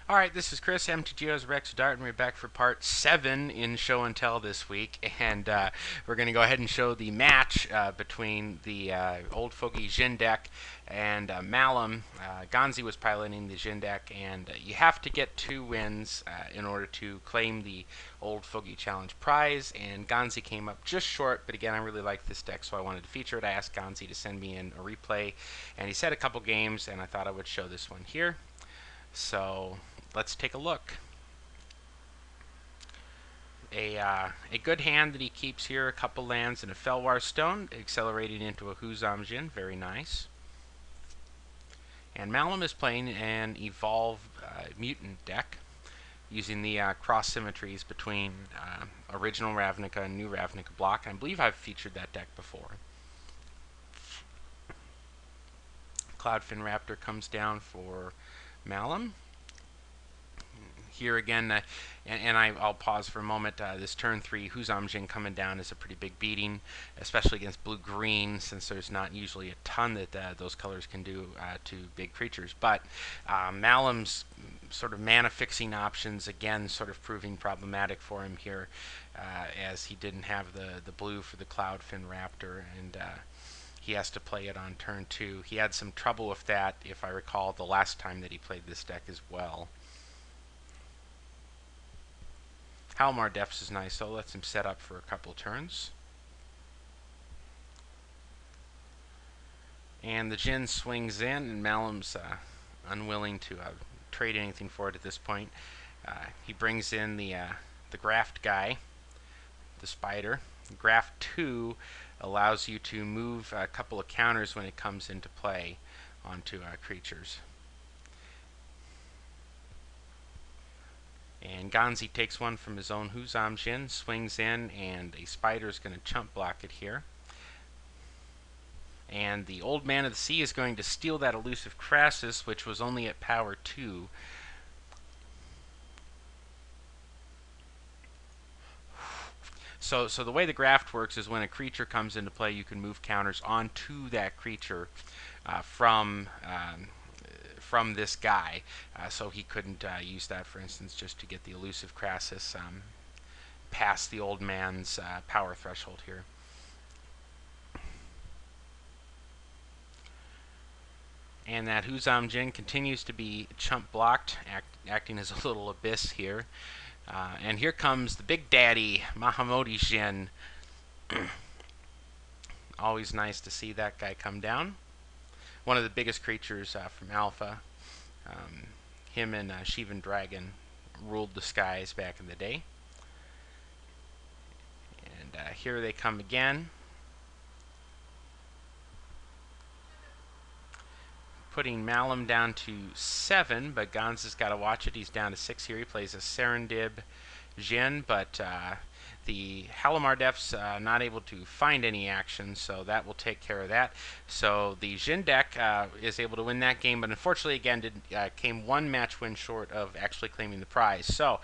Alright, this is Chris, MTGO's Rex Dart, and we're back for part 7 in Show and Tell this week. And we're going to go ahead and show the match between the Old Fogey Djinn deck and Malum. Gonzzy was piloting the Djinn deck, and you have to get 2 wins in order to claim the Old Fogey Challenge prize. And Gonzzy came up just short, but again, I really like this deck, so I wanted to feature it. I asked Gonzzy to send me in a replay, and he said a couple games, and I thought I would show this one here. So let's take a look. A good hand that he keeps here, a couple lands and a Felwar Stone, accelerating into a Djinn, very nice. And Malum is playing an Evolve Mutant deck, using the cross symmetries between original Ravnica and new Ravnica block. I believe I've featured that deck before. Cloudfin Raptor comes down for Malum. Here again, I'll pause for a moment. This turn 3 Djinn coming down is a pretty big beating, especially against blue-green, since there's not usually a ton that those colors can do to big creatures. But Malum's sort of mana-fixing options, again, sort of proving problematic for him here, as he didn't have the blue for the Cloudfin Raptor, and he has to play it on turn 2. He had some trouble with that, if I recall, the last time that he played this deck as well. Halmar Depths is nice, so lets him set up for a couple turns. And the Djinn swings in, and Malum's unwilling to trade anything for it at this point. He brings in the Graft guy, the Spider. Graft 2 allows you to move a couple of counters when it comes into play onto creatures. And Gonzzy takes one from his own Djinn, swings in, and a Spider is going to chump block it here. And the Old Man of the Sea is going to steal that elusive Crassus, which was only at power 2. So the way the graft works is when a creature comes into play, you can move counters onto that creature from this guy, so he couldn't use that, for instance, just to get the elusive Crassus past the old man's power threshold here. And that Djinn continues to be chump blocked, acting as a little abyss here. And here comes the big daddy, Mahamodi Djinn. Always nice to see that guy come down. One of the biggest creatures from Alpha. Him and Shivan Dragon ruled the skies back in the day. And here they come again. Putting Malum down to 7, but Gonzzy's got to watch it. He's down to 6 here. He plays a Serendib Djinn, but the Halmar Depths not able to find any action, so that will take care of that. So the Djinn deck is able to win that game, but unfortunately, again, came 1 match win short of actually claiming the prize. So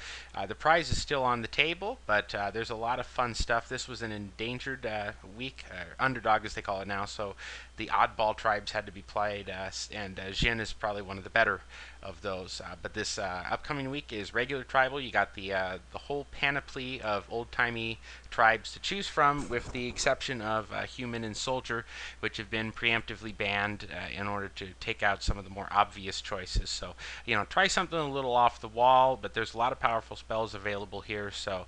the prize is still on the table, but there's a lot of fun stuff. This was an endangered week, underdog as they call it now, so the oddball tribes had to be played, and Djinn is probably one of the better of those. But this upcoming week is regular tribal. You got the whole panoply of old-timey tribes to choose from, with the exception of human and soldier, which have been preemptively banned in order to take out some of the more obvious choices. So, you know, try something a little off the wall, but there's a lot of powerful spells available here. So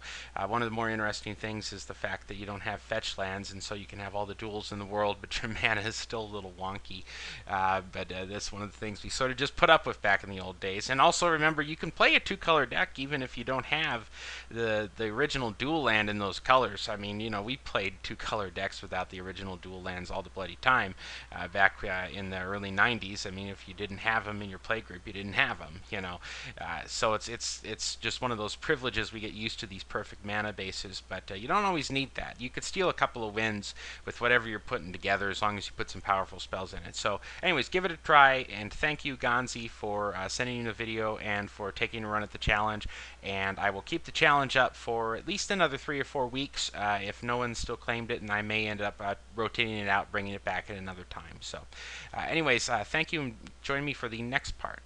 one of the more interesting things is the fact that you don't have fetch lands, and so you can have all the duels in the world, but your mana is still a little wonky. But that's one of the things we sort of just put up with back in the old days. And also remember, you can play a 2-color deck even if you don't have the original dual land in those colors. I mean, you know, we played 2-color decks without the original dual lands all the bloody time back in the early 90s. I mean, if you didn't have them in your play group, you didn't have them, you know. So it's just one of those privileges. We get used to these perfect mana bases, but you don't always need that. You could steal a couple of wins with whatever you're putting together, as long as you put some powerful spells in it. So anyways, give it a try, and thank you, Gonzzy, for sending in a video and for taking a run at the challenge. And I will keep the challenge up for at least another 3 or 4 weeks if no one's still claimed it, and I may end up rotating it out, bringing it back at another time. So anyways, thank you, and join me for the next part.